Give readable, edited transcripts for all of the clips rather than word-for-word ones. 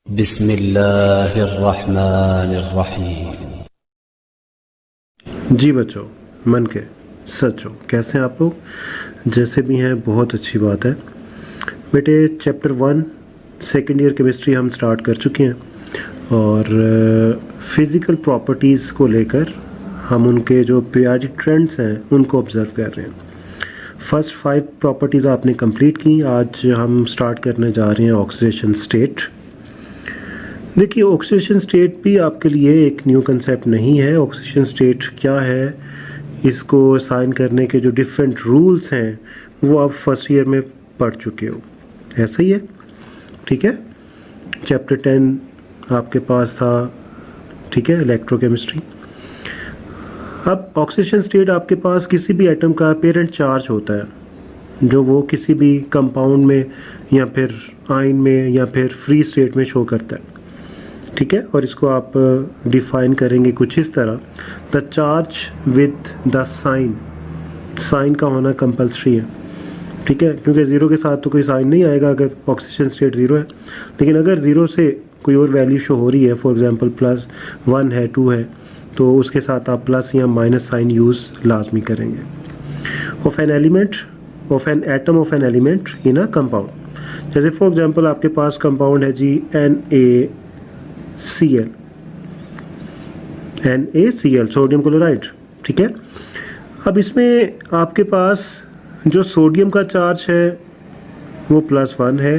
बिस्मिल्लाहिर्रहमानिर्रहीम। जी बच्चों, मन के सचो, कैसे हैं आप लोग? जैसे भी हैं बहुत अच्छी बात है। बेटे चैप्टर 1 सेकेंड ईयर केमिस्ट्री हम स्टार्ट कर चुके हैं और फिज़िकल प्रॉपर्टीज़ को लेकर हम उनके जो पीरियोडिक ट्रेंड्स हैं उनको ऑब्ज़र्व कर रहे हैं। फर्स्ट 5 प्रॉपर्टीज़ आपने कंप्लीट की। आज हम स्टार्ट करने जा रहे हैं ऑक्सीडेशन स्टेट। देखिए, ऑक्सीडेशन स्टेट भी आपके लिए एक न्यू कंसेप्ट नहीं है। ऑक्सीडेशन स्टेट क्या है, इसको साइन करने के जो डिफरेंट रूल्स हैं वो आप फर्स्ट ईयर में पढ़ चुके हो, ऐसा ही है, ठीक है। चैप्टर 10 आपके पास था, ठीक है, इलेक्ट्रोकेमिस्ट्री। अब ऑक्सीडेशन स्टेट आपके पास किसी भी एटम का पेरेंट चार्ज होता है जो वो किसी भी कंपाउंड में या फिर आयन में या फिर फ्री स्टेट में शो करता है, ठीक है। और इसको आप डिफाइन करेंगे कुछ इस तरह, the charge with the sign. Sign का होना कंपल्सरी है, ठीक है, क्योंकि ज़ीरो के साथ तो कोई साइन नहीं आएगा अगर ऑक्सीजन स्टेट ज़ीरो है। लेकिन अगर ज़ीरो से कोई और वैल्यू शो हो रही है, फॉर एग्जांपल +1 है, 2 है, तो उसके साथ आप प्लस या माइनस साइन यूज़ लाजमी करेंगे। Of an element, of an atom of an element in a compound. जैसे फॉर एग्जांपल आपके पास कंपाउंड है जी NaCl, सोडियम क्लोराइड, ठीक है। अब इसमें आपके पास जो सोडियम का चार्ज है वो +1 है,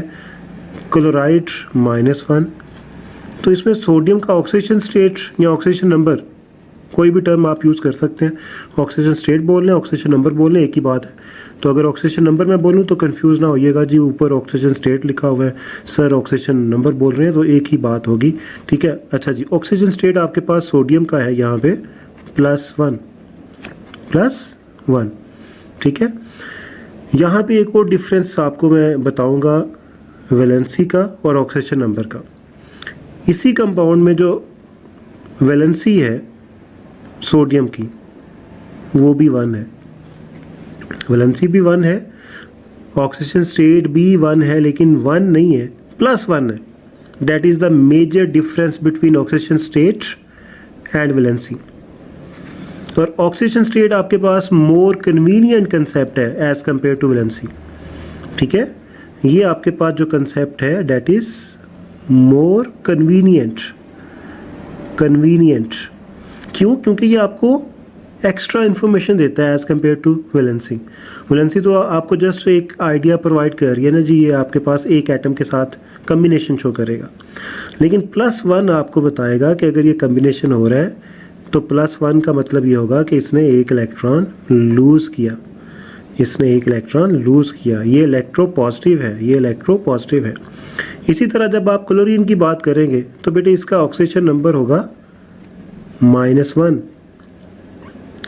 क्लोराइड -1। तो इसमें सोडियम का ऑक्सीडेशन स्टेट या ऑक्सीडेशन नंबर, कोई भी टर्म आप यूज़ कर सकते हैं। ऑक्सीडेशन स्टेट बोल लें, ऑक्सीडेशन नंबर बोल लें, एक ही बात है। तो अगर ऑक्सीडेशन नंबर मैं बोलूँ तो कंफ्यूज ना होइएगा जी, ऊपर ऑक्सीजन स्टेट लिखा हुआ है, सर ऑक्सीजन नंबर बोल रहे हैं, तो एक ही बात होगी, ठीक है। अच्छा जी, ऑक्सीजन स्टेट आपके पास सोडियम का है यहाँ पे +1, ठीक है। यहाँ पे एक और डिफरेंस आपको मैं बताऊँगा वैलेंसी का और ऑक्सीजन नंबर का। इसी कंपाउंड में जो वैलेंसी है सोडियम की वो भी 1 है, वैलेंसी भी 1 है, ऑक्सीजन स्टेट भी 1 है, लेकिन 1 नहीं है, +1 है। That is the major difference between oxygen state and valency. और ऑक्सीजन स्टेट आपके पास मोर कन्वीनियंट कंसेप्ट है एज कंपेयर टू वैलेंसी, ठीक है। ये आपके पास जो कंसेप्ट है दैट इज़ मोर कन्वीनियंट। क्यों? क्योंकि ये आपको एक्स्ट्रा इन्फॉर्मेशन देता है as compare to valency. Valency तो आपको जस्ट एक आइडिया प्रोवाइड कर रही है ना जी, ये आपके पास एक एटम के साथ कम्बिनेशन शो करेगा। लेकिन +1 आपको बताएगा कि अगर ये कम्बिनेशन हो रहा है तो +1 का मतलब ये होगा कि इसने एक इलेक्ट्रॉन लूज़ किया, ये इलेक्ट्रोपॉजिटिव है, इसी तरह जब आप क्लोरीन की बात करेंगे तो बेटे इसका ऑक्सीजन नंबर होगा -1,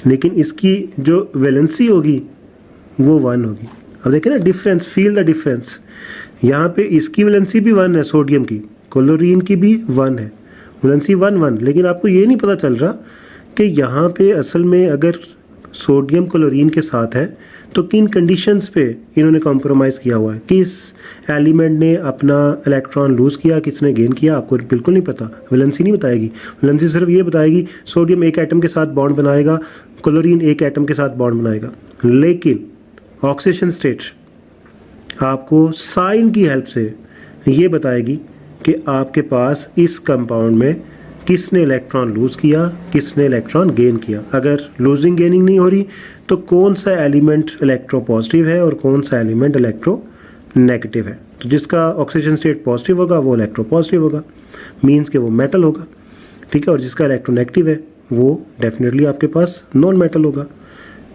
लेकिन इसकी जो वैलेंसी होगी वो 1 होगी। अब देखें ना डिफरेंस, फील द डिफरेंस। यहाँ पे इसकी वैलेंसी भी 1 है सोडियम की, क्लोरीन की भी 1 है, वैलेंसी 1, लेकिन आपको ये नहीं पता चल रहा कि यहाँ पे असल में अगर सोडियम क्लोरीन के साथ है तो किन कंडीशंस पे इन्होंने कॉम्प्रोमाइज़ किया हुआ है, किस एलिमेंट ने अपना इलेक्ट्रॉन लूज़ किया, किसने गेन किया, आपको बिल्कुल नहीं पता। वैलेंसी नहीं बताएगी, वैलेंसी सिर्फ ये बताएगी सोडियम एक एटम के साथ बॉन्ड बनाएगा, क्लोरीन एक एटम के साथ बॉन्ड बनाएगा। लेकिन ऑक्सीडेशन स्टेट आपको साइन की हेल्प से ये बताएगी कि आपके पास इस कंपाउंड में किसने इलेक्ट्रॉन लूज़ किया, किसने इलेक्ट्रॉन गेन किया। अगर लूजिंग गेनिंग नहीं हो रही तो कौन सा एलिमेंट इलेक्ट्रोपॉजिटिव है और कौन सा एलिमेंट इलेक्ट्रोनेगेटिव है। तो जिसका ऑक्सीजन स्टेट पॉजिटिव होगा वो इलेक्ट्रोपॉजिटिव होगा, मीन्स कि वो मेटल होगा, ठीक है। और जिसका इलेक्ट्रोनेगेटिव है वो डेफिनेटली आपके पास नॉन मेटल होगा,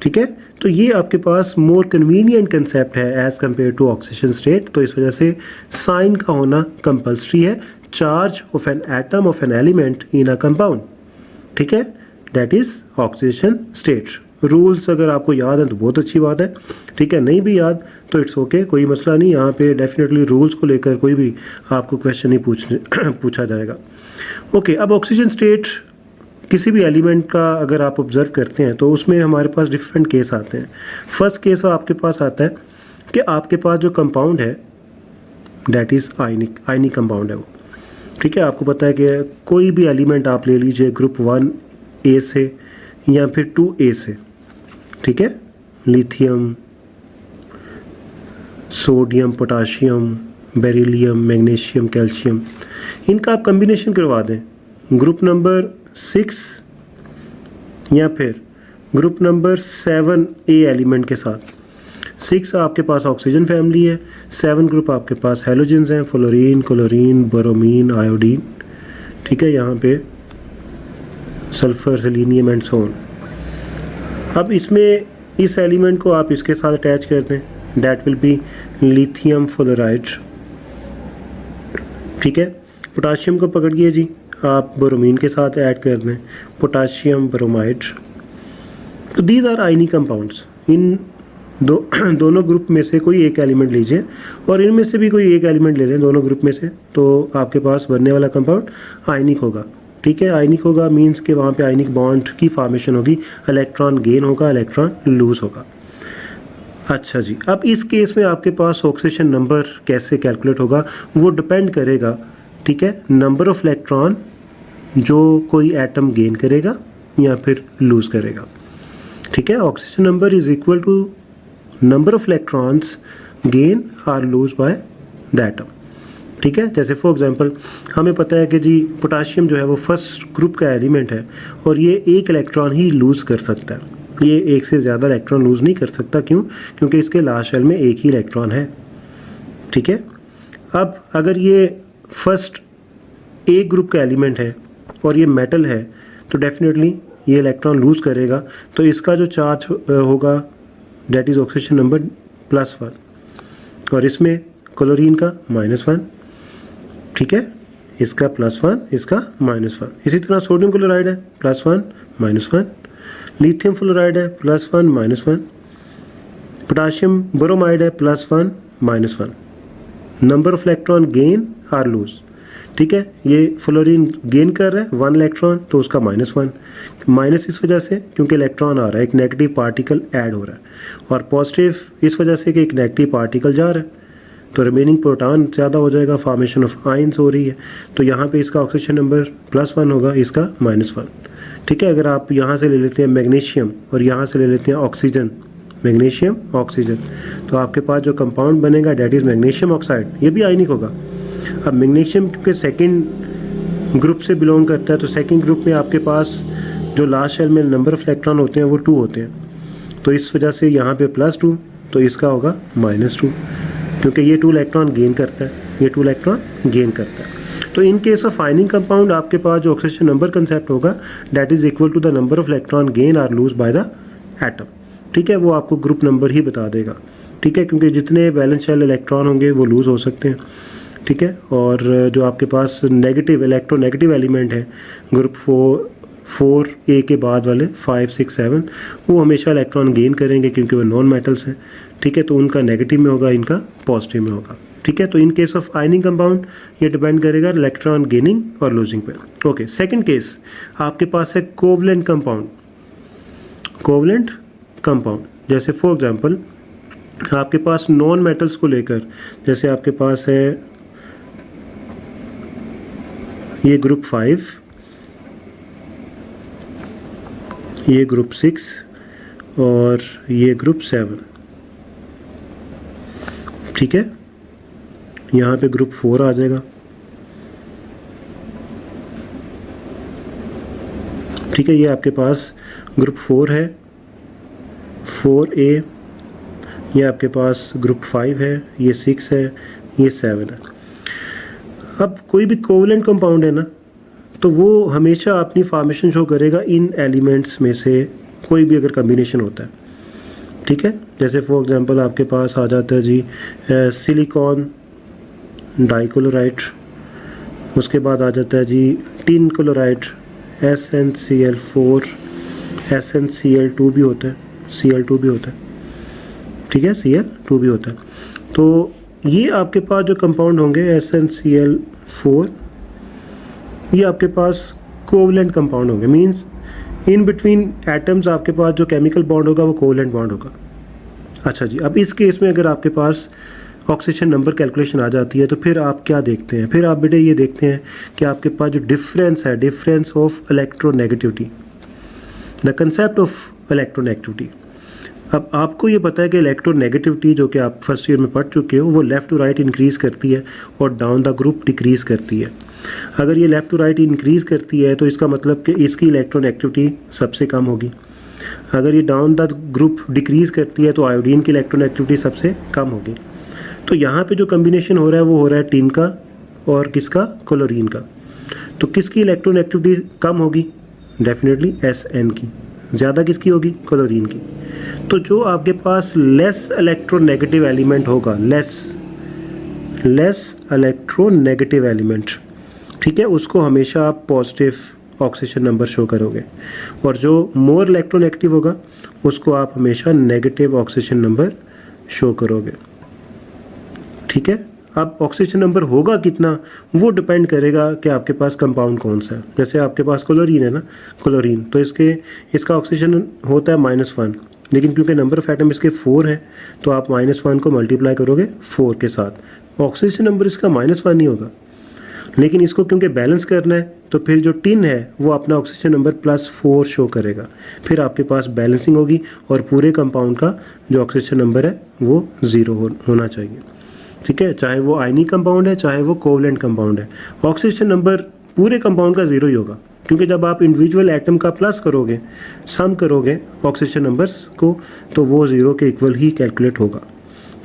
ठीक है। तो ये आपके पास मोर कन्वीनियंट कंसेप्ट है as compare to oxygen state. तो इस वजह से साइन का होना कंपल्सरी है, charge of an atom of an element in a compound, ठीक है, that is oxidation state. Rules अगर आपको याद है तो बहुत अच्छी बात है, ठीक है, नहीं भी याद तो इट्स ओके, कोई मसला नहीं। यहाँ पे डेफिनेटली रूल्स को लेकर कोई भी आपको क्वेश्चन नहीं पूछा जाएगा। ओके, अब ऑक्सीजन स्टेट किसी भी एलिमेंट का अगर आप ऑब्जर्व करते हैं तो उसमें हमारे पास डिफरेंट केस आते हैं। फर्स्ट केस आपके पास आता है कि आपके पास जो कंपाउंड है दैट इज़ आयनिक कंपाउंड है वो, ठीक है, आपको पता है कि कोई भी एलिमेंट आप ले लीजिए ग्रुप 1A से या फिर 2A से, ठीक है, lithium, sodium, potassium, beryllium, magnesium, calcium, इनका आप कम्बिनेशन करवा दें ग्रुप नंबर 6 या फिर ग्रुप नंबर 7A एलिमेंट के साथ। 6 आपके पास ऑक्सीजन फैमिली है, 7 ग्रुप आपके पास हेलोजेंस हैं, फ्लोरीन, क्लोरीन, ब्रोमीन, आयोडीन, ठीक है, यहाँ पे sulphur, selenium and so on. अब इसमें इस एलिमेंट को आप इसके साथ अटैच कर दें, that will be lithium fluoride, ठीक है। पोटाशियम को पकड़िए जी, आप ब्रोमीन के साथ ऐड कर दें, पोटाशियम ब्रोमाइड। तो दीज आर आयनिक कंपाउंड्स। इन दोनों ग्रुप में से कोई एक एलिमेंट लीजिए और इनमें से भी कोई एक एलिमेंट ले लें दोनों ग्रुप में से, तो आपके पास बनने वाला कंपाउंड आयनिक होगा, ठीक है। आयनिक होगा मींस कि वहाँ पे आयनिक बॉन्ड की फॉर्मेशन होगी, इलेक्ट्रॉन गेन होगा, इलेक्ट्रॉन लूज होगा। अच्छा जी, अब इस केस में आपके पास ऑक्सीजन नंबर कैसे कैलकुलेट होगा, वो डिपेंड करेगा, ठीक है, नंबर ऑफ इलेक्ट्रॉन जो कोई एटम गेन करेगा या फिर लूज करेगा, ठीक है। Oxygen number is equal to number of electrons gain or lose by the atom, ठीक है। जैसे फॉर एग्जांपल हमें पता है कि जी पोटाशियम जो है वो फर्स्ट ग्रुप का एलिमेंट है और ये एक इलेक्ट्रॉन ही लूज कर सकता है, ये एक से ज़्यादा इलेक्ट्रॉन लूज नहीं कर सकता। क्यों? क्योंकि इसके लास्ट शेल में एक ही इलेक्ट्रॉन है, ठीक है। अब अगर ये फर्स्ट एक ग्रुप का एलिमेंट है और ये मेटल है तो डेफिनेटली ये इलेक्ट्रॉन लूज करेगा, तो इसका जो चार्ज होगा दैट इज ऑक्सीजन नंबर +1 और इसमें क्लोरीन का -1, ठीक है, इसका +1, इसका -1। इसी तरह सोडियम क्लोराइड है +1 -1, लिथियम फ्लोराइड है +1 -1, पोटाशियम ब्रोमाइड है +1 -1। Number of electron gain or lose, ठीक है। ये फ्लोरीन गेन कर रहा है 1 इलेक्ट्रॉन तो उसका -1, माइनस इस वजह से क्योंकि इलेक्ट्रॉन आ रहा है, एक नेगेटिव पार्टिकल ऐड हो रहा है, और पॉजिटिव इस वजजह से कि एक नेगेटिव पार्टिकल जा रहा है, तो रिमेनिंग प्रोटॉन ज़्यादा हो जाएगा, फॉर्मेशन ऑफ आयंस हो रही है, तो यहाँ पे इसका ऑक्सीजन नंबर +1 होगा, इसका -1, ठीक है। अगर आप यहाँ से ले लेते हैं मैग्नीशियम और यहाँ से ले लेते हैं ऑक्सीजन, मैग्नीशियम ऑक्सीजन, तो आपके पास जो कंपाउंड बनेगा डेट इज़ मैग्नीशियम ऑक्साइड, ये भी आयनिक होगा। अब मैग्नीशियम क्योंकि सेकंड ग्रुप से बिलोंग करता है, तो सेकंड ग्रुप में आपके पास जो लास्ट शेल में नंबर ऑफ इलेक्ट्रॉन होते हैं वो 2 होते हैं, तो इस वजह से यहाँ पे +2, तो इसका होगा -2 क्योंकि ये 2 इलेक्ट्रॉन गेन करता है, ये 2 इलेक्ट्रॉन गेन करता है। तो in case of ionic compound आपके पास जो ऑक्सीजन नंबर कंसेप्ट होगा that is equal to the number of electron gain or lose by the atom, ठीक है। वो आपको ग्रुप नंबर ही बता देगा, ठीक है, क्योंकि जितने वैलेंस शेल इलेक्ट्रॉन होंगे वो लूज हो सकते हैं, ठीक है। और जो आपके पास नेगेटिव इलेक्ट्रोनेगेटिव एलिमेंट है ग्रुप 4A के बाद वाले 5, 6, 7 वो हमेशा इलेक्ट्रॉन गेन करेंगे क्योंकि वो नॉन मेटल्स हैं, ठीक है, तो उनका नेगेटिव में होगा, इनका पॉजिटिव में होगा, ठीक है। तो in case of ionic compound ये डिपेंड करेगा इलेक्ट्रॉन गेनिंग और लूजिंग पे। ओके, सेकंड केस आपके पास है कोवलेंट कंपाउंड। कोवलेंट कंपाउंड जैसे फॉर एग्जांपल आपके पास नॉन मेटल्स को लेकर, जैसे आपके पास है ये ग्रुप 5, ये ग्रुप 6 और ये ग्रुप 7, ठीक है। यहाँ पे ग्रुप 4 आ जाएगा, ठीक है। ये आपके पास ग्रुप 4 है, 4A, ये आपके पास ग्रुप 5 है, ये 6 है, ये 7 है। अब कोई भी कोवलेंट कंपाउंड है ना, तो वो हमेशा अपनी फॉर्मेशन शो करेगा इन एलिमेंट्स में से कोई भी अगर कम्बिनेशन होता है, ठीक है। जैसे फॉर एग्जांपल आपके पास आ जाता है जी सिलिकॉन डाइक्लोराइड, उसके बाद आ जाता है जी टिन क्लोराइड SnCl4, SnCl2 भी होता है, Cl2 भी होता है, ठीक है, Cl2 भी होता है। तो ये आपके पास जो कंपाउंड होंगे SnCl4 ये आपके पास कोवलेंट कंपाउंड होंगे, मींस इन बिटवीन एटम्स आपके पास जो केमिकल बॉन्ड होगा वो कोवलेंट बॉन्ड होगा। अच्छा जी, अब इस केस में अगर आपके पास ऑक्सीजन नंबर कैलकुलेशन आ जाती है, तो फिर आप क्या देखते हैं? फिर आप बेटे ये देखते हैं कि आपके पास जो डिफरेंस है, difference of electronegativity, the concept of electronegativity. अब आपको ये पता है कि इलेक्ट्रोनेगेटिविटी जो कि आप फर्स्ट ईयर में पढ़ चुके हो, वो लेफ़्ट टू राइट इंक्रीज़ करती है और डाउन द ग्रुप डिक्रीज़ करती है। अगर ये लेफ़्ट टू राइट इंक्रीज़ करती है तो इसका मतलब कि इसकी इलेक्ट्रोनेगेटिविटी सबसे कम होगी। अगर ये डाउन द ग्रुप डिक्रीज़ करती है तो आयोडीन की इलेक्ट्रोनेगेटिविटी सबसे कम होगी। तो यहाँ पे जो कम्बिनेशन हो रहा है वो हो रहा है टिन का और किसका? क्लोरीन का। तो किसकी इलेक्ट्रोनेगेटिविटी कम होगी? डेफिनेटली SN की। ज़्यादा किसकी होगी? क्लोरीन की। तो जो आपके पास लेस इलेक्ट्रोनेगेटिव एलिमेंट होगा, लेस इलेक्ट्रोनेगेटिव एलिमेंट, ठीक है, उसको हमेशा आप पॉजिटिव ऑक्सीजन नंबर शो करोगे, और जो मोर इलेक्ट्रोनेगेटिव होगा उसको आप हमेशा नेगेटिव ऑक्सीजन नंबर शो करोगे। ठीक है। अब ऑक्सीजन नंबर होगा कितना वो डिपेंड करेगा कि आपके पास कंपाउंड कौन सा है। जैसे आपके पास क्लोरीन है ना, क्लोरीन, तो इसका ऑक्सीजन होता है -1, लेकिन क्योंकि नंबर ऑफ एटम इसके 4 हैं तो आप -1 को मल्टीप्लाई करोगे 4 के साथ, ऑक्सीजन नंबर इसका -1 ही होगा। लेकिन इसको क्योंकि बैलेंस करना है तो फिर जो टिन है वो अपना ऑक्सीजन नंबर +4 शो करेगा, फिर आपके पास बैलेंसिंग होगी और पूरे कंपाउंड का जो ऑक्सीजन नंबर है वो 0 होना चाहिए। ठीक है, चाहे वो आयनिक कंपाउंड है चाहे वो कोवलेंट कंपाउंड है, ऑक्सीजन नंबर पूरे कंपाउंड का 0 ही होगा, क्योंकि जब आप इंडिविजुअल एटम का प्लस करोगे, सम करोगे ऑक्सीजन नंबर्स को, तो वो 0 के इक्वल ही कैलकुलेट होगा।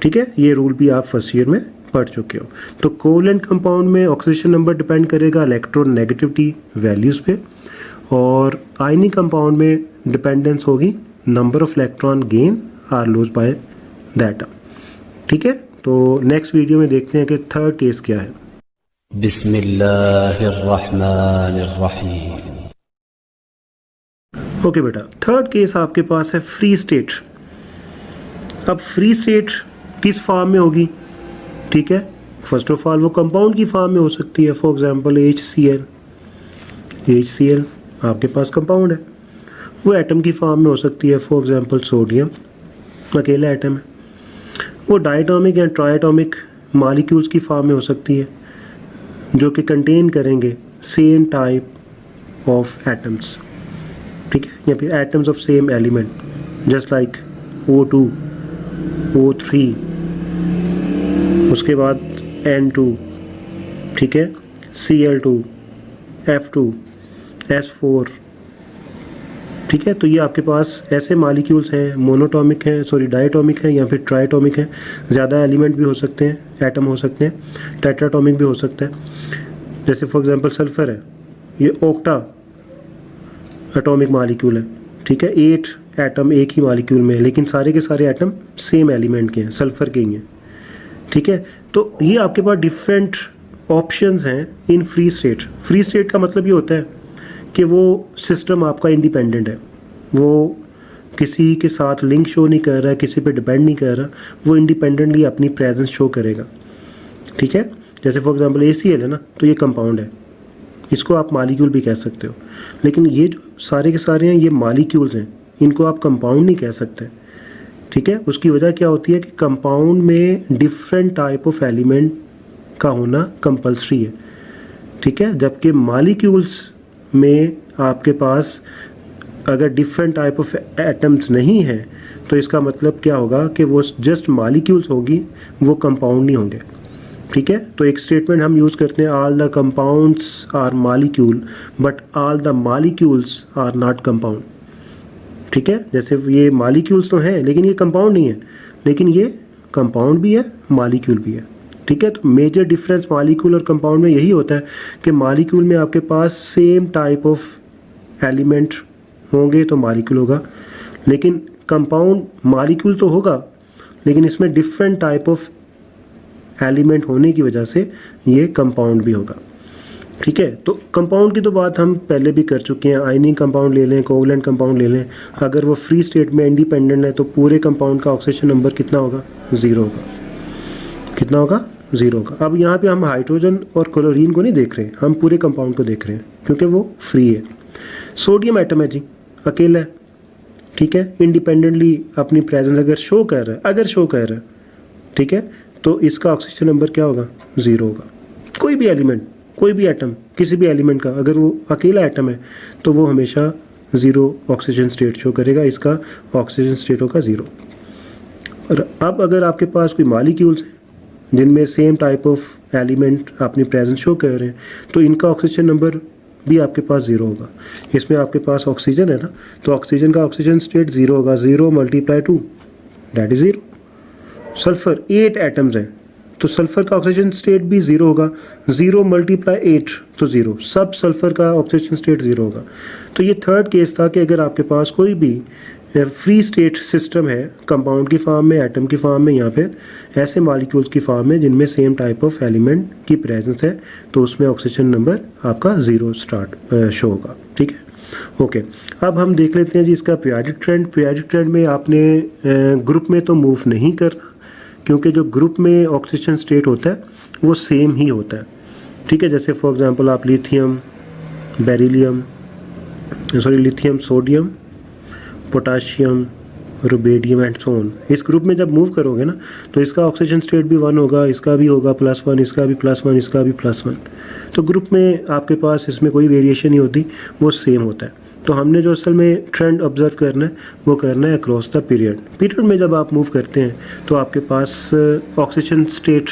ठीक है, ये रूल भी आप फर्स्ट ईयर में पढ़ चुके हो। तो कोवलेंट कंपाउंड में ऑक्सीजन नंबर डिपेंड करेगा इलेक्ट्रोनेगेटिविटी वैल्यूज़ पे, और आयनिक कंपाउंड में डिपेंडेंस होगी number of electron gain or lose by the atom. ठीक है, तो नेक्स्ट वीडियो में देखते हैं कि थर्ड केस क्या है। बिस्मिल्लाहिर्रहमानिर्रहीम। ओके बेटा, थर्ड केस आपके पास है फ्री स्टेट। अब फ्री स्टेट किस फॉर्म में होगी? ठीक है, फर्स्ट ऑफ ऑल वो कंपाउंड की फॉर्म में हो सकती है। फॉर एग्जांपल HCl आपके पास कंपाउंड है, वो एटम की फॉर्म में हो सकती है। फॉर एग्जांपल सोडियम अकेला एटम है, वो डायटोमिक या ट्राइटोमिक मॉलिक्यूल्स की फॉर्म में हो सकती है जो कि कंटेन करेंगे सेम टाइप ऑफ एटम्स। ठीक है, या फिर atoms of same element, just like O2, O3, उसके बाद N2, ठीक है, Cl2, F2, S4। ठीक है, तो ये आपके पास ऐसे मॉलिक्यूल्स हैं, मोनोटॉमिक हैं, डायटोमिक हैं या फिर ट्राइटोमिक हैं, ज़्यादा एलिमेंट भी हो सकते हैं, एटम हो सकते हैं, टेट्राटोमिक भी हो सकता है। जैसे फॉर एग्जांपल सल्फ़र है, ये ऑक्टा एटॉमिक मॉलिक्यूल है। ठीक है, 8 एटम एक ही मॉलिक्यूल में है, लेकिन सारे के सारे एटम सेम एलिमेंट के हैं, सल्फ़र के ही हैं। ठीक है, तो ये आपके पास डिफरेंट ऑप्शंस हैं in free state. Free state का मतलब ये होता है कि वो सिस्टम आपका इंडिपेंडेंट है, वो किसी के साथ लिंक शो नहीं कर रहा है, किसी पे डिपेंड नहीं कर रहा, वो इंडिपेंडेंटली अपनी प्रेजेंस शो करेगा। ठीक है, जैसे फॉर एग्जांपल HCl है ना, तो ये कंपाउंड है, इसको आप मॉलिक्यूल भी कह सकते हो, लेकिन ये जो सारे के सारे हैं ये मॉलिक्यूल्स हैं, इनको आप कंपाउंड नहीं कह सकते। ठीक है, उसकी वजह क्या होती है कि कंपाउंड में डिफरेंट टाइप ऑफ एलिमेंट का होना कंपल्सरी है। ठीक है, जबकि मॉलिक्यूल्स में आपके पास अगर डिफरेंट टाइप ऑफ एटम्स नहीं है तो इसका मतलब क्या होगा कि वो जस्ट मॉलिक्यूल्स होगी, वो कंपाउंड नहीं होंगे। ठीक है, तो एक स्टेटमेंट हम यूज़ करते हैं, all the compounds are molecule but all the molecules are not compound. ठीक है, जैसे ये मॉलिक्यूल्स तो हैं लेकिन ये कंपाउंड नहीं है, लेकिन ये कंपाउंड भी है, मॉलिक्यूल भी है। ठीक है, तो मेजर डिफरेंस मॉलिक्यूल और कंपाउंड में यही होता है कि मॉलिक्यूल में आपके पास सेम टाइप ऑफ एलिमेंट होंगे तो मॉलिक्यूल होगा, लेकिन कंपाउंड मॉलिक्यूल तो होगा लेकिन इसमें डिफरेंट टाइप ऑफ एलिमेंट होने की वजह से ये कंपाउंड भी होगा। ठीक है, तो कंपाउंड की तो बात हम पहले भी कर चुके हैं, आयनिक कंपाउंड ले लें, कोवलेंट कंपाउंड ले लें, अगर वो फ्री स्टेट में इंडिपेंडेंट है तो पूरे कंपाउंड का ऑक्सीजन नंबर कितना होगा? 0 होगा। कितना होगा? 0 होगा। अब यहाँ पे हम हाइड्रोजन और क्लोरीन को नहीं देख रहे हैं, हम पूरे कंपाउंड को देख रहे हैं क्योंकि वो फ्री है। सोडियम एटम है जी, अकेला है। ठीक है, इंडिपेंडेंटली अपनी प्रेजेंस अगर शो कर रहा है, ठीक है, तो इसका ऑक्सीजन नंबर क्या होगा? 0 होगा। कोई भी एलिमेंट, कोई भी एटम, किसी भी एलिमेंट का अगर वो अकेला एटम है तो वो हमेशा 0 ऑक्सीजन स्टेट शो करेगा, इसका ऑक्सीजन स्टेट होगा 0। और अब अगर आपके पास कोई मॉलिक्यूल्स हैं जिनमें सेम टाइप ऑफ एलिमेंट अपनी प्रेजेंस शो कर रहे हैं तो इनका ऑक्सीजन नंबर भी आपके पास 0 होगा। इसमें आपके पास ऑक्सीजन है ना, तो ऑक्सीजन का ऑक्सीजन स्टेट 0 होगा, 0 × 2 दैट इज 0। सल्फर 8 एटम्स हैं तो सल्फर का ऑक्सीजन स्टेट भी 0 होगा, 0 × 8 तो 0, सब सल्फर का ऑक्सीजन स्टेट 0 होगा। तो ये थर्ड केस था कि अगर आपके पास कोई भी फ्री स्टेट सिस्टम है कंपाउंड की फॉर्म में, एटम की फॉर्म में, या फिर ऐसे मॉलिक्यूल्स की फॉर्म में जिनमें सेम टाइप ऑफ एलिमेंट की प्रेजेंस है तो उसमें ऑक्सीजन नंबर आपका 0 स्टार्ट शो होगा। ठीक है, ओके। अब हम देख लेते हैं जी इसका पीरियोडिक ट्रेंड। पीरियोडिक ट्रेंड में आपने ग्रुप में तो मूव नहीं करना क्योंकि जो ग्रुप में ऑक्सीजन स्टेट होता है वो सेम ही होता है। ठीक है, जैसे फॉर एग्जांपल आप lithium, lithium, sodium, potassium, rubidium and so on, इस ग्रुप में जब मूव करोगे ना तो इसका ऑक्सीजन स्टेट भी 1 होगा, इसका भी होगा +1, इसका भी +1, इसका भी +1। तो ग्रुप में आपके पास इसमें कोई वेरिएशन नहीं होती, वो सेम होता है। तो हमने जो असल में ट्रेंड ऑब्जर्व करना है वो करना है अक्रॉस द पीरियड में जब आप मूव करते हैं तो आपके पास ऑक्सीजन स्टेट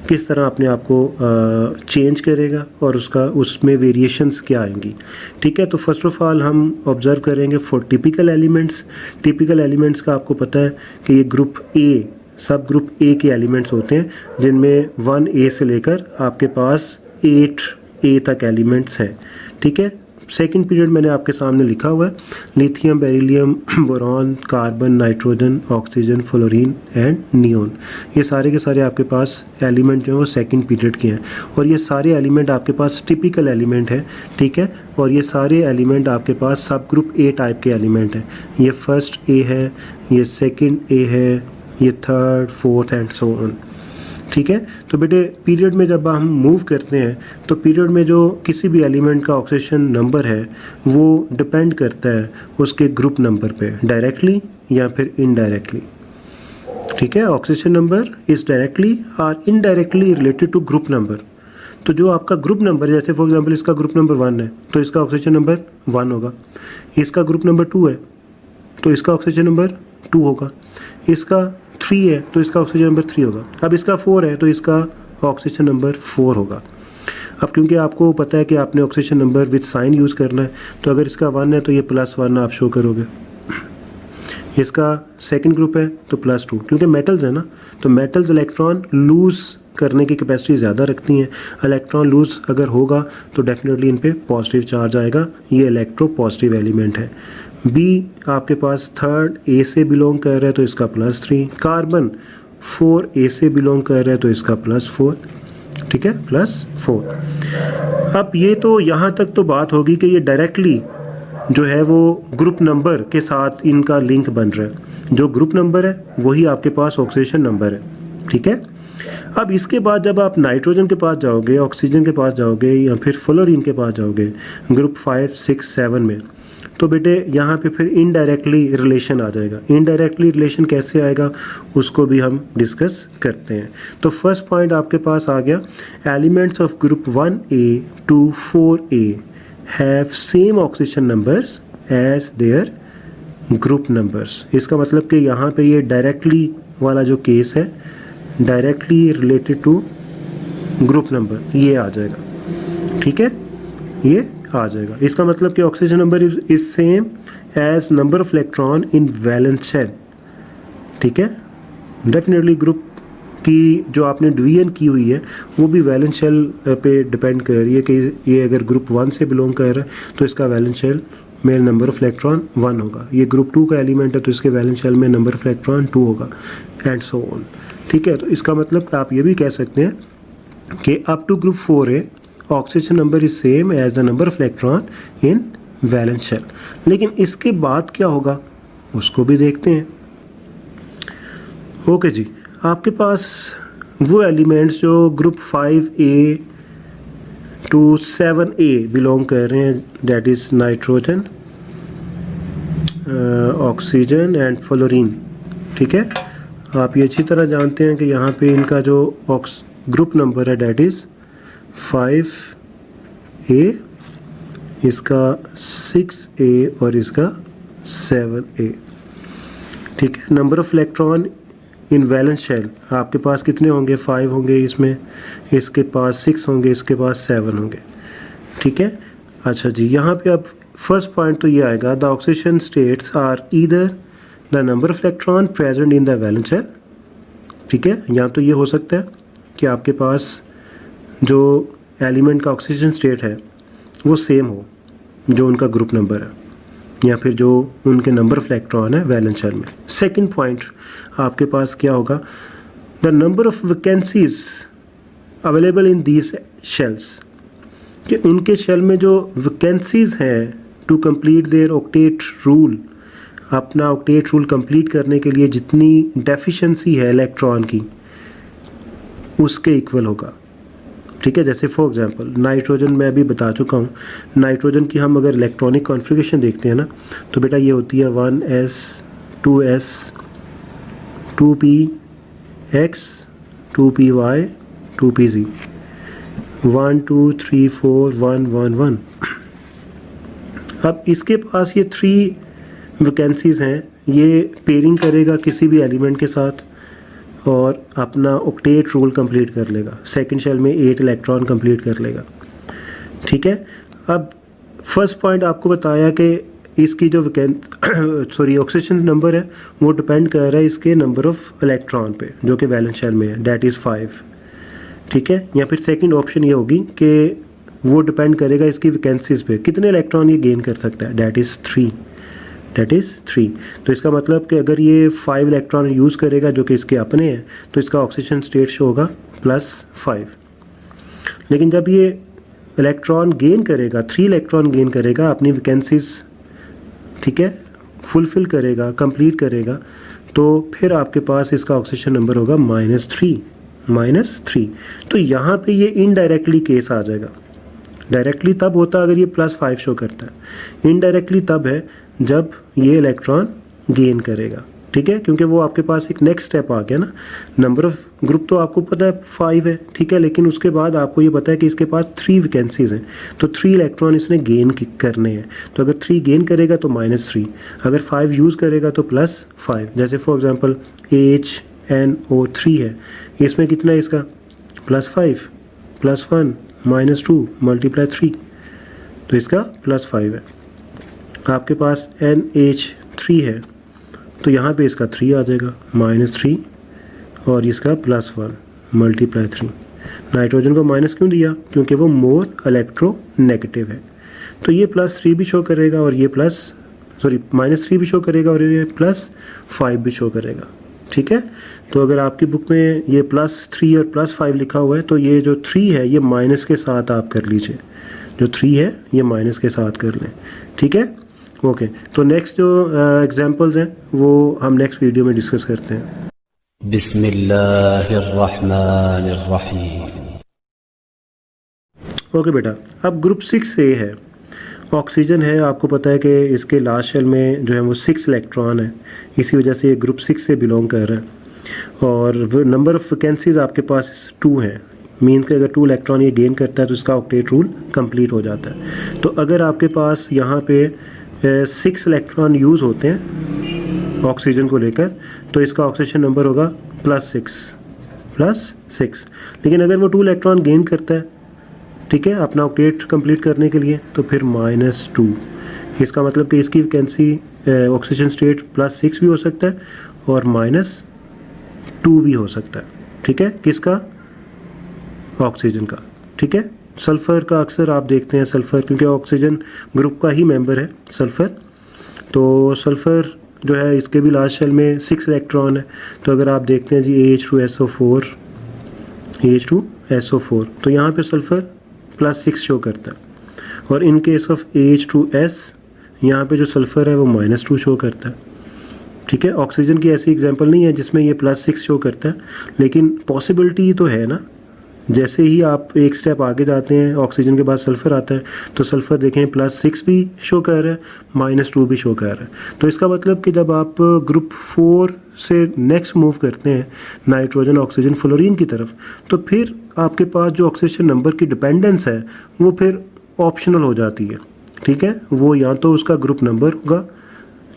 किस तरह अपने आप को चेंज करेगा और उसमें वेरिएशंस क्या आएंगी। ठीक है, तो फर्स्ट ऑफ ऑल हम ऑब्जर्व करेंगे for typical elements. Typical elements का आपको पता है कि ये ग्रुप ए, सब ग्रुप ए के एलिमेंट्स होते हैं जिनमें 1A से लेकर आपके पास 8A तक एलिमेंट्स हैं। ठीक है, सेकंड पीरियड मैंने आपके सामने लिखा हुआ है, lithium, beryllium, boron, carbon, nitrogen, oxygen, fluorine and neon. ये सारे के सारे आपके पास एलिमेंट जो है वो सेकंड पीरियड के हैं और ये सारे एलिमेंट आपके पास टिपिकल एलिमेंट है। ठीक है, और ये सारे एलिमेंट आपके पास सब ग्रुप ए टाइप के एलिमेंट हैं। ये फर्स्ट ए है, ये सेकेंड ए है, ये third, fourth and so on. ठीक है, तो बेटे पीरियड में जब हम मूव करते हैं तो पीरियड में जो किसी भी एलिमेंट का ऑक्सीजन नंबर है वो डिपेंड करता है उसके ग्रुप नंबर पे, डायरेक्टली या फिर इनडायरेक्टली। ठीक है, ऑक्सीजन नंबर इज डायरेक्टली और indirectly related to group number. तो जो आपका ग्रुप नंबर है, जैसे फॉर एग्जांपल इसका ग्रुप नंबर 1 है तो इसका ऑक्सीजन नंबर 1 होगा, इसका ग्रुप नंबर 2 है तो इसका ऑक्सीजन नंबर 2 होगा, इसका 3 है तो इसका ऑक्सीजन नंबर 3 होगा, अब इसका 4 है तो इसका ऑक्सीजन नंबर 4 होगा। अब क्योंकि आपको पता है कि आपने oxygen number with sign use करना है तो अगर इसका 1 है तो ये +1 आप शो करोगे, इसका सेकंड ग्रुप है तो +2, क्योंकि मेटल्स है ना, तो मेटल्स इलेक्ट्रॉन लूज़ करने की कैपेसिटी ज़्यादा रखती हैं। इलेक्ट्रॉन लूज़ अगर होगा तो डेफिनेटली इन पे पॉजिटिव चार्ज आएगा, ये इलेक्ट्रो पॉजिटिव एलिमेंट है। बी आपके पास थर्ड ए से बिलोंग कर रहा है तो इसका +3, कार्बन 4A से बिलोंग कर रहा है तो इसका +4। ठीक है, +4। अब ये तो यहाँ तक तो बात होगी कि ये डायरेक्टली जो है वो ग्रुप नंबर के साथ इनका लिंक बन रहा है, जो ग्रुप नंबर है वही आपके पास ऑक्सीजन नंबर है। ठीक है, अब इसके बाद जब आप नाइट्रोजन के पास जाओगे, ऑक्सीजन के पास जाओगे या फिर फ्लोरीन के पास जाओगे ग्रुप 5, 6, 7 में, तो बेटे यहाँ पे फिर इनडायरेक्टली रिलेशन आ जाएगा। इनडायरेक्टली रिलेशन कैसे आएगा उसको भी हम डिस्कस करते हैं। तो फर्स्ट पॉइंट आपके पास आ गया, elements of group 1A to 4A have same oxygen numbers as their group numbers. इसका मतलब कि यहाँ पे ये डायरेक्टली वाला जो केस है, directly related to group number, ये आ जाएगा। ठीक है, ये आ जाएगा। इसका मतलब कि oxygen number is same as number of electron in valence shell. ठीक है, डेफिनेटली ग्रुप की जो आपने डिवीजन की हुई है वो भी वैलेंस शेल पे डिपेंड कर रही है कि ये अगर ग्रुप 1 से बिलोंग कर रहा है तो इसका वैलेंस शेल में नंबर ऑफ इलेक्ट्रॉन 1 होगा, ये ग्रुप 2 का एलिमेंट है तो इसके वैलेंस शेल में नंबर ऑफ इलेक्ट्रॉन 2 होगा एंड सो ऑन। ठीक है, तो इसका मतलब आप ये भी कह सकते हैं कि up to group 4A oxygen number is same as the number of electron in valence shell. लेकिन इसके बाद क्या होगा उसको भी देखते हैं। ओके जी, आपके पास वो एलिमेंट्स जो group 5A to 7A belong कर रहे हैं, that is nitrogen, oxygen and fluorine. ठीक है, आप ये अच्छी तरह जानते हैं कि यहाँ पे इनका जो ग्रुप नंबर है डेट इज़ 5A, इसका 6A और इसका 7A। ठीक है, number of electron in valence shell आपके पास कितने होंगे? 5 होंगे इसमें, इसके पास 6 होंगे, इसके पास 7 होंगे। ठीक है, अच्छा जी, यहाँ पे अब फर्स्ट पॉइंट तो ये आएगा, the oxidation states are either the number of electron present in the valence shell. ठीक है, यहाँ तो ये हो सकता है कि आपके पास जो एलिमेंट का ऑक्सीजन स्टेट है वो सेम हो जो उनका ग्रुप नंबर है, या फिर जो उनके नंबर ऑफ इलेक्ट्रॉन है वैलेंस शेल में। सेकंड पॉइंट आपके पास क्या होगा? The number of vacancies available in these shells, कि उनके शेल में जो वैकेंसीज हैं to complete their octet rule, अपना ऑक्टेट रूल कंप्लीट करने के लिए जितनी डेफिशिएंसी है इलेक्ट्रॉन की उसके इक्वल होगा। ठीक है, जैसे फॉर एग्जांपल नाइट्रोजन मैं अभी बता चुका हूँ, नाइट्रोजन की हम अगर इलेक्ट्रॉनिक कॉन्फ़िगरेशन देखते हैं ना, तो बेटा ये होती है 1s 2s 2px 2py 2pz 1 2 3 4 1 1 1। अब इसके पास ये 3 वैकेंसीज हैं, ये पेयरिंग करेगा किसी भी एलिमेंट के साथ और अपना ऑक्टेट रूल कंप्लीट कर लेगा, सेकंड शेल में 8 इलेक्ट्रॉन कंप्लीट कर लेगा। ठीक है, अब फर्स्ट पॉइंट आपको बताया कि इसकी जो ऑक्सीजन नंबर है वो डिपेंड कर रहा है इसके नंबर ऑफ इलेक्ट्रॉन पे जो कि वैलेंस शेल में है, डेट इज़ 5। ठीक है, या फिर सेकंड ऑप्शन ये होगी कि वो डिपेंड करेगा इसकी वैकेंसीज पे, कितने इलेक्ट्रॉन ये गेन कर सकता है, डेट इज़ 3। तो इसका मतलब कि अगर ये 5 इलेक्ट्रॉन यूज़ करेगा जो कि इसके अपने हैं, तो इसका ऑक्सीजन स्टेट शो होगा +5। लेकिन जब ये इलेक्ट्रॉन गेन करेगा, 3 इलेक्ट्रॉन गेन करेगा, अपनी वैकेंसीज ठीक है फुलफिल करेगा, कंप्लीट करेगा, तो फिर आपके पास इसका ऑक्सीजन नंबर होगा -3। तो यहाँ पे ये इनडायरेक्टली केस आ जाएगा। डायरेक्टली तब होता अगर ये +5 शो करता है, इनडायरेक्टली तब है जब ये इलेक्ट्रॉन गेन करेगा। ठीक है, क्योंकि वो आपके पास एक नेक्स्ट स्टेप आ गया ना, नंबर ऑफ ग्रुप तो आपको पता है 5 है, ठीक है, लेकिन उसके बाद आपको ये पता है कि इसके पास 3 वैकेंसीज हैं, तो 3 इलेक्ट्रॉन इसने गेन करने हैं। तो अगर 3 गेन करेगा तो -3, अगर 5 यूज़ करेगा तो +5। जैसे फॉर एग्जांपल HNO3 है, इसमें कितना है इसका +5 +1 -2 × 3, तो इसका +5 है। आपके पास NH3 है, तो यहाँ पे इसका 3 आ जाएगा, -3 और इसका +1 × 3। नाइट्रोजन को माइनस क्यों दिया? क्योंकि वो मोर इलेक्ट्रोनेगेटिव है। तो ये +3 भी शो करेगा और ये -3 भी शो करेगा और ये +5 भी शो करेगा। ठीक है, तो अगर आपकी बुक में ये +3 और +5 लिखा हुआ है, तो ये जो 3 है ये माइनस के साथ आप कर लीजिए, जो 3 है ये माइनस के साथ कर लें। ठीक है, ओके। तो नेक्स्ट जो एग्जांपल्स हैं वो हम नेक्स्ट वीडियो में डिस्कस करते हैं। बिस्मिल्लाहिर्रहमानिर्रहीम। ओके बेटा, अब ग्रुप 6A है, ऑक्सीजन है, आपको पता है कि इसके लास्ट शेल में जो है वो 6 इलेक्ट्रॉन है, इसी वजह से ये ग्रुप 6 से बिलोंग कर रहा है। और नंबर ऑफ वैकेंसीज आपके पास 2 है, मीन्स कि अगर 2 इलेक्ट्रॉन ये गेन करता है तो इसका ऑक्टेट रूल कंप्लीट हो जाता है। तो अगर आपके पास यहाँ पे 6 इलेक्ट्रॉन यूज़ होते हैं ऑक्सीजन को लेकर, तो इसका ऑक्सीजन नंबर होगा +6। लेकिन अगर वो 2 इलेक्ट्रॉन गेन करता है, ठीक है, अपना ऑक्टेट कंप्लीट करने के लिए, तो फिर -2। इसका मतलब कि इसकी वैकेंसी ऑक्सीजन स्टेट +6 भी हो सकता है और -2 भी हो सकता है। ठीक है, किसका? ऑक्सीजन का। ठीक है, सल्फ़र का अक्सर आप देखते हैं, सल्फ़र क्योंकि ऑक्सीजन ग्रुप का ही मेंबर है सल्फ़र, तो सल्फ़र जो है इसके भी लास्ट शेल में 6 इलेक्ट्रॉन है। तो अगर आप देखते हैं जी H2SO4, तो यहाँ पे सल्फ़र +6 शो करता है, और इन केस ऑफ H2S यहाँ पे जो सल्फ़र है वो -2 शो करता है। ठीक है, ऑक्सीजन की ऐसी एग्जांपल नहीं है जिसमें ये +6 शो करता है, लेकिन पॉसिबिलिटी तो है ना जैसे ही आप एक स्टेप आगे जाते हैं, ऑक्सीजन के बाद सल्फ़र आता है, तो सल्फ़र देखें +6 भी शो कर रहा है, -2 भी शो कर रहा है। तो इसका मतलब कि जब आप ग्रुप 4 से नेक्स्ट मूव करते हैं नाइट्रोजन, ऑक्सीजन, फ्लोरीन की तरफ, तो फिर आपके पास जो ऑक्सीजन नंबर की डिपेंडेंस है वो फिर ऑप्शनल हो जाती है। ठीक है, वो या तो उसका ग्रुप नंबर होगा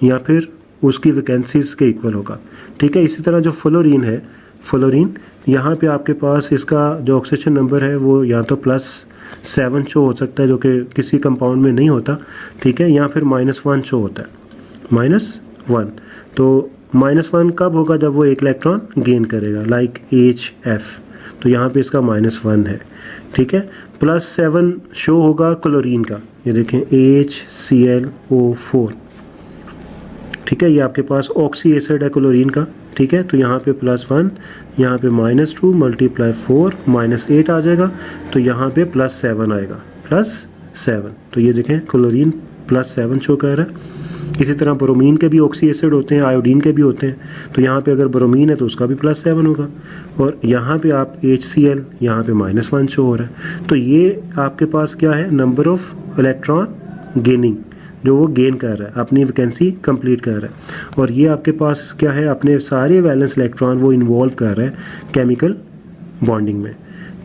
या फिर उसकी वैकेंसीज के इक्वल होगा। ठीक है, इसी तरह जो फ्लोरीन है, फ्लोरीन यहाँ पे आपके पास इसका जो ऑक्सीजन नंबर है वो या तो +7 शो हो सकता है, जो कि किसी कंपाउंड में नहीं होता। ठीक है, या फिर -1 शो होता है, -1। तो -1 कब होगा? जब वो एक इलेक्ट्रॉन गेन करेगा, लाइक HF, तो यहाँ पे इसका -1 है। ठीक है, +7 शो होगा क्लोरीन का, ये देखें HClO4। ठीक है, ये आपके पास ऑक्सी एसिड है क्लोरीन का। ठीक है, तो यहाँ पे +1, यहाँ पे -2 × 4 -8 आ जाएगा, तो यहाँ पे +7 आएगा, +7। तो ये देखें क्लोरीन +7 शो कर रहा है। इसी तरह ब्रोमीन के भी ऑक्सी एसिड होते हैं, आयोडीन के भी होते हैं, तो यहाँ पे अगर ब्रोमीन है तो उसका भी +7 होगा। और यहाँ पे आप HCl, यहाँ पे -1 शो हो रहा है। तो ये आपके पास क्या है? नंबर ऑफ इलेक्ट्रॉन गेनिंग, जो वो गेन कर रहा है, अपनी वैकेंसी कंप्लीट कर रहा है। और ये आपके पास क्या है? अपने सारे वैलेंस इलेक्ट्रॉन वो इन्वॉल्व कर रहा है केमिकल बॉन्डिंग में।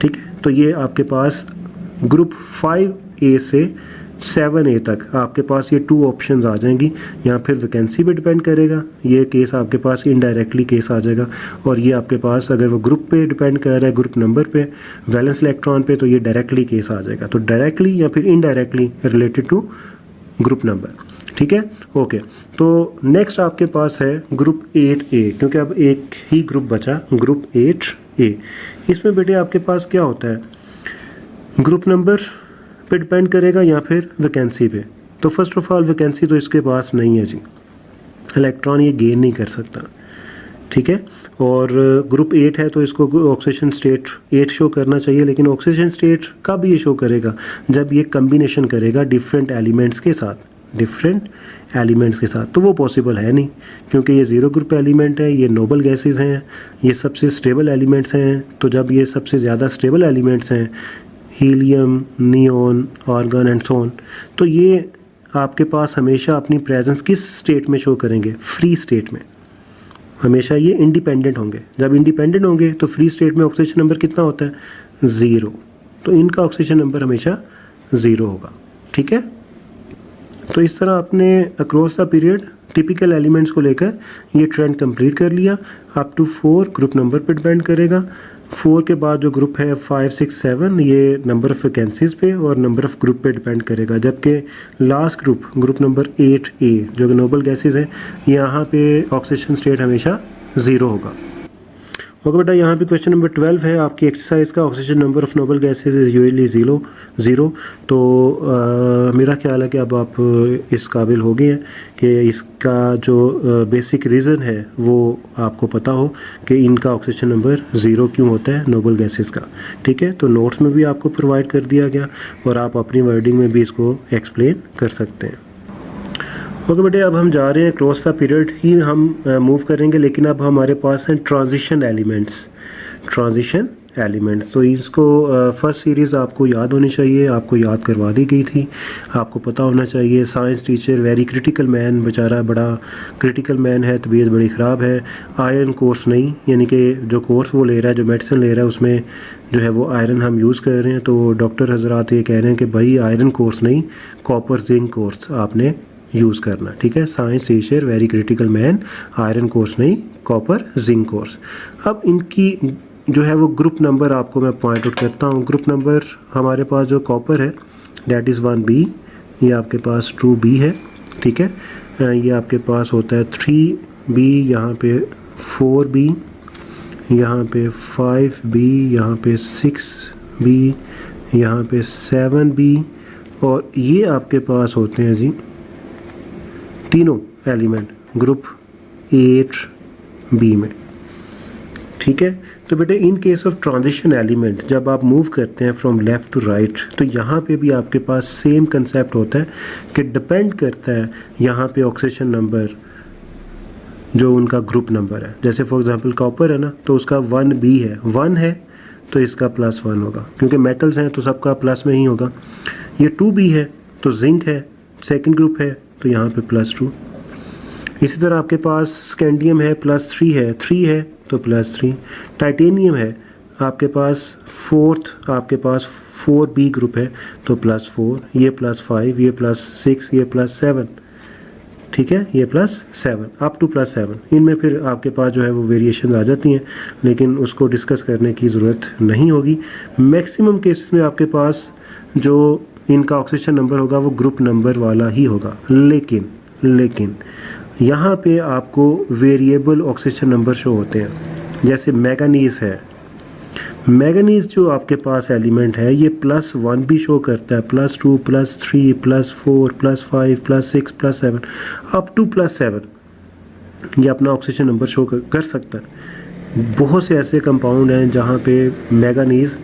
ठीक है, तो ये आपके पास ग्रुप 5A से 7A तक आपके पास ये 2 ऑप्शंस आ जाएंगी। यहाँ फिर वैकेंसी पे डिपेंड करेगा, ये केस आपके पास इनडायरेक्टली केस आ जाएगा। और ये आपके पास अगर वो ग्रुप पे डिपेंड कर रहा है, ग्रुप नंबर पे, वैलेंस इलेक्ट्रॉन पे, तो ये डायरेक्टली केस आ जाएगा। तो डायरेक्टली या फिर indirectly related to group number. ठीक है, ओके। तो नेक्स्ट आपके पास है ग्रुप 8A, क्योंकि अब एक ही ग्रुप बचा, ग्रुप 8A। इसमें बेटे आपके पास क्या होता है? ग्रुप नंबर पे डिपेंड करेगा या फिर वैकेंसी पे। तो फर्स्ट ऑफ ऑल वैकेंसी तो इसके पास नहीं है जी, इलेक्ट्रॉन ये गेन नहीं कर सकता। ठीक है, और ग्रुप 8 है तो इसको ऑक्सीजन स्टेट 8 शो करना चाहिए, लेकिन ऑक्सीजन स्टेट कब ये शो करेगा? जब ये कम्बिनेशन करेगा डिफरेंट एलिमेंट्स के साथ, डिफरेंट एलिमेंट्स के साथ। तो वो पॉसिबल है नहीं, क्योंकि ये 0 ग्रुप एलिमेंट है, ये नोबल गैसेस हैं, ये सबसे स्टेबल एलिमेंट्स हैं। तो जब ये सबसे ज़्यादा स्टेबल एलिमेंट्स हैं, helium, neon, argon and so on, तो ये आपके पास हमेशा अपनी प्रेजेंस किस स्टेट में शो करेंगे? फ्री स्टेट में। हमेशा ये इंडिपेंडेंट होंगे। जब इंडिपेंडेंट होंगे तो फ्री स्टेट में ऑक्सीजन नंबर कितना होता है? 0। तो इनका ऑक्सीजन नंबर हमेशा 0 होगा। ठीक है, तो इस तरह आपने across the period typical elements को लेकर ये ट्रेंड कंप्लीट कर लिया। अप टू 4 ग्रुप नंबर पर डिपेंड करेगा। 4 के बाद जो ग्रुप है 5, 6, 7, ये नंबर ऑफ़ वैकेंसीज़ पे और नंबर ऑफ़ ग्रुप पे डिपेंड करेगा। जबकि लास्ट ग्रुप नंबर 8A, जो कि नोबल गैसेस है, यहाँ पे ऑक्सीजन स्टेट हमेशा 0 होगा। ओके बेटा, यहाँ पे क्वेश्चन नंबर 12 है आपकी एक्सरसाइज का। Oxygen number of noble gases is usually 0। तो मेरा ख्याल है कि अब आप इस काबिल हो गए हैं कि इसका जो बेसिक रीज़न है वो आपको पता हो कि इनका ऑक्सीजन नंबर 0 क्यों होता है नोबल गैसेस का। ठीक है, तो नोट्स में भी आपको प्रोवाइड कर दिया गया और आप अपनी वर्डिंग में भी इसको एक्सप्लेन कर सकते हैं। ओके बेटे, अब हम जा रहे हैं क्रॉस द पीरियड ही हम मूव करेंगे, लेकिन अब हमारे पास हैं ट्रांजिशन एलिमेंट्स। तो इसको फर्स्ट सीरीज़ आपको याद होनी चाहिए, आपको याद करवा दी गई थी, आपको पता होना चाहिए। Science teacher very critical man, बेचारा बड़ा क्रिटिकल मैन है, तबीयत बड़ी ख़राब है। आयरन कोर्स नहीं, यानी कि जो कोर्स वो ले रहा है, जो मेडिसिन ले रहा है, उसमें जो है वो आयरन हम यूज़ कर रहे हैं। तो डॉक्टर हजरात ये कह रहे हैं कि भाई आयरन कोर्स नहीं, कॉपर जिंक कोर्स आपने यूज़ करना। ठीक है, science teacher very critical man, iron course नहीं, कॉपर जिंक कोर्स। अब इनकी जो है वो ग्रुप नंबर आपको मैं पॉइंट आउट करता हूँ। ग्रुप नंबर हमारे पास जो कॉपर है डेट इज़ 1B, ये आपके पास 2B है। ठीक है, ये आपके पास होता है 3B, यहाँ पे 4B, यहाँ पे 5B, यहाँ पे 6B, यहाँ पे 7B, और ये आपके पास होते हैं जी तीनों एलिमेंट ग्रुप 8B में। ठीक है, तो बेटे इन केस ऑफ ट्रांजिशन एलिमेंट जब आप मूव करते हैं फ्रॉम लेफ़्ट टू राइट, तो यहाँ पे भी आपके पास सेम कंसेप्ट होता है कि डिपेंड करता है यहाँ पे ऑक्सीजन नंबर जो उनका ग्रुप नंबर है। जैसे फॉर एग्जांपल कॉपर है ना, तो उसका 1B है, 1 है तो इसका +1 होगा, क्योंकि मेटल्स हैं तो सबका प्लस में ही होगा। ये 2b है तो जिंक है, सेकंड ग्रुप है तो यहाँ पे +2। इसी तरह आपके पास स्कैंडियम है +3 है, 3 है तो +3। टाइटेनियम है आपके पास फोर्थ, आपके पास 4b ग्रुप है तो +4, ये +5, ये +6, ये +7, ठीक है, ये +7 अप टू +7। इनमें फिर आपके पास जो है वो वेरिएशन आ जाती हैं, लेकिन उसको डिस्कस करने की ज़रूरत नहीं होगी। मैक्सिमम केसेस में आपके पास जो इनका ऑक्सीजन नंबर होगा वो ग्रुप नंबर वाला ही होगा, लेकिन यहाँ पे आपको वेरिएबल ऑक्सीजन नंबर शो होते हैं। जैसे मैंगनीज है, मैंगनीज जो आपके पास एलिमेंट है ये +1 भी शो करता है, +2, +3, +4, +5, +6, +7 अप टू +7 ये अपना ऑक्सीजन नंबर शो कर सकता है। बहुत से ऐसे कंपाउंड हैं जहाँ पे मैंगनीज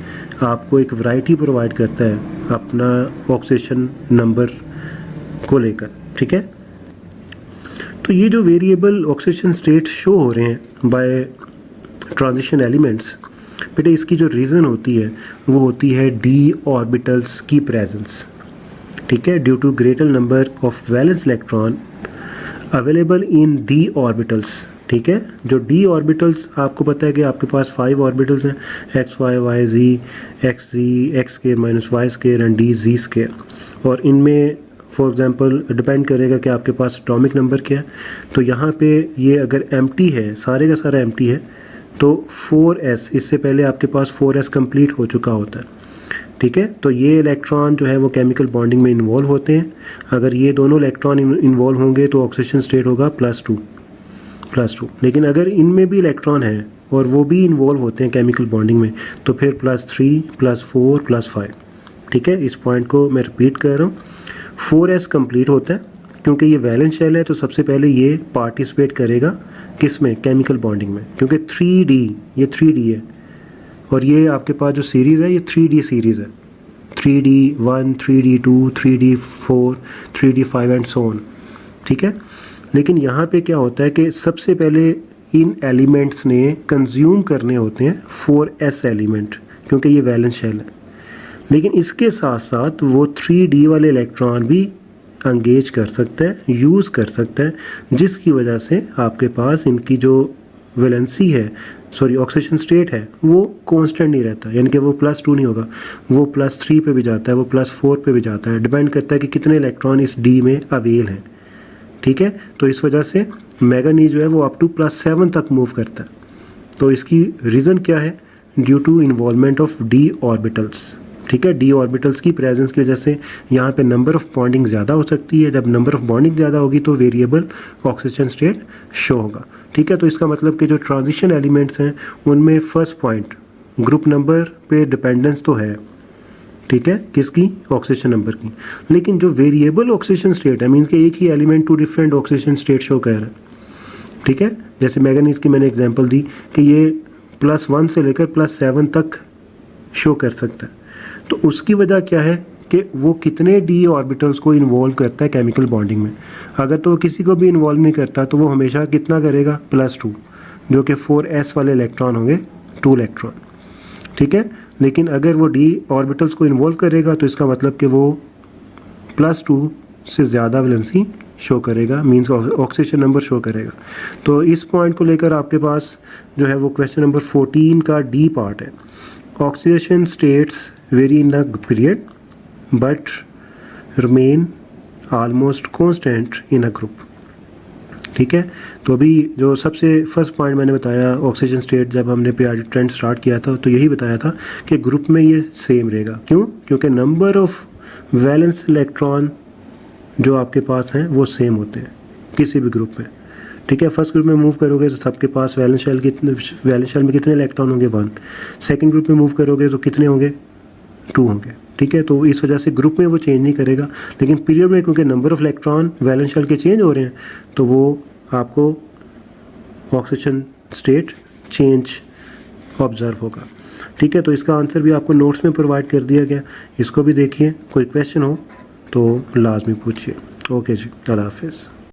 आपको एक वैरायटी प्रोवाइड करता है अपना ऑक्सीजन नंबर को लेकर, ठीक है। तो ये जो वेरिएबल ऑक्सीजन स्टेट शो हो रहे हैं बाय ट्रांजिशन एलिमेंट्स, बेटा इसकी जो रीज़न होती है वो होती है d ऑर्बिटल्स की प्रेजेंस, ठीक है, due to greater number of valence electron available in d orbitals, ठीक है। जो d ऑर्बिटल्स आपको पता है कि आपके पास 5 ऑर्बिटल्स हैं, x y y z, x z, x square minus y square and d z square, और इनमें फॉर एग्जांपल डिपेंड करेगा कि आपके पास एटॉमिक नंबर क्या है। तो यहाँ पे ये अगर एम्प्टी है, सारे का सारा एम्प्टी है, तो 4s, इससे पहले आपके पास 4s कंप्लीट हो चुका होता है, ठीक है। तो ये इलेक्ट्रॉन जो है वो केमिकल बॉन्डिंग में इन्वॉल्व होते हैं। अगर ये दोनों इलेक्ट्रॉन इन्वॉल्व होंगे तो ऑक्सीजन स्टेट होगा +2। लेकिन अगर इनमें भी इलेक्ट्रॉन है और वो भी इन्वॉल्व होते हैं केमिकल बॉन्डिंग में तो फिर +3, +4, +5, ठीक है। इस पॉइंट को मैं रिपीट कर रहा हूँ, 4s कंप्लीट होता है क्योंकि ये वैलेंस शेल है, तो सबसे पहले ये पार्टिसिपेट करेगा किस में, केमिकल बॉन्डिंग में, क्योंकि 3d, ये 3d है और ये आपके पास जो सीरीज़ है ये 3d सीरीज़ है, 3d1, 3d2, 3d4, 3d5 and so on, ठीक है। लेकिन यहाँ पे क्या होता है कि सबसे पहले इन एलिमेंट्स ने कंज्यूम करने होते हैं 4s एलिमेंट, क्योंकि ये वैलेंस शेल है। लेकिन इसके साथ साथ वो 3d वाले इलेक्ट्रॉन भी एंगेज कर सकता है, यूज़ कर सकता है, जिसकी वजह से आपके पास इनकी जो वैलेंसी है, सॉरी ऑक्सीजन स्टेट है, वो कांस्टेंट नहीं रहता, यानी कि वो +2 नहीं होगा, वो +3 पे भी जाता है, वो +4 पे भी जाता है, डिपेंड करता है कि कितने इलेक्ट्रॉन इस d में अवेल हैं, ठीक है। तो इस वजह से मैंगनीज जो है वो अप टू +7 तक मूव करता है। तो इसकी रीज़न क्या है, due to involvement of d orbitals, ठीक है। d ऑर्बिटल्स की प्रेजेंस की वजह से यहाँ पे नंबर ऑफ बॉन्डिंग ज़्यादा हो सकती है। जब नंबर ऑफ बॉन्डिंग ज़्यादा होगी तो वेरिएबल ऑक्सीजन स्टेट शो होगा, ठीक है। तो इसका मतलब कि जो ट्रांजिशन एलिमेंट्स हैं उनमें फर्स्ट पॉइंट ग्रुप नंबर पे डिपेंडेंस तो है, ठीक है, किसकी, ऑक्सीजन नंबर की। लेकिन जो वेरिएबल ऑक्सीजन स्टेट है, मीन्स कि एक ही element 2 different oxygen state show कर रहा है, ठीक है। जैसे मैंगनीज की मैंने एग्जांपल दी कि ये +1 से लेकर +7 तक शो कर सकता है। तो उसकी वजह क्या है कि वो कितने d ऑर्बिटल्स को इन्वॉल्व करता है केमिकल बॉन्डिंग में। अगर तो किसी को भी इन्वॉल्व नहीं करता तो वो हमेशा कितना करेगा, +2, जो कि 4s वाले इलेक्ट्रॉन होंगे, 2 इलेक्ट्रॉन, ठीक है। लेकिन अगर वो d ऑर्बिटल्स को इन्वॉल्व करेगा तो इसका मतलब कि वो +2 से ज़्यादा वैलेंसी शो करेगा, मीन्स ऑक्सीजन नंबर शो करेगा। तो इस पॉइंट को लेकर आपके पास जो है वो क्वेश्चन नंबर 14 का d पार्ट है, oxidation states very in the period but remain almost constant in a group, ठीक है। तो अभी जो सबसे फर्स्ट पॉइंट मैंने बताया, ऑक्सीजन स्टेट जब हमने पीरियोडिक ट्रेंड स्टार्ट किया था तो यही बताया था कि ग्रुप में ये सेम रहेगा। क्यों? क्योंकि नंबर ऑफ वैलेंस इलेक्ट्रॉन जो आपके पास हैं वो सेम होते हैं किसी भी ग्रुप में, ठीक है। फर्स्ट ग्रुप में मूव करोगे तो सबके पास वैलेंस शेल में कितने इलेक्ट्रॉन होंगे, 1। सेकंड ग्रुप में मूव करोगे तो कितने होंगे, 2 होंगे, ठीक है। तो इस वजह से ग्रुप में वो चेंज नहीं करेगा। लेकिन पीरियड में क्योंकि number of electron valence shell के चेंज हो रहे हैं तो वो आपको ऑक्सीजन स्टेट चेंज ऑब्जर्व होगा, ठीक है। तो इसका आंसर भी आपको नोट्स में प्रोवाइड कर दिया गया, इसको भी देखिए, कोई क्वेश्चन हो तो लाजमी पूछिए। ओके जी, अल्लाह हाफिज़।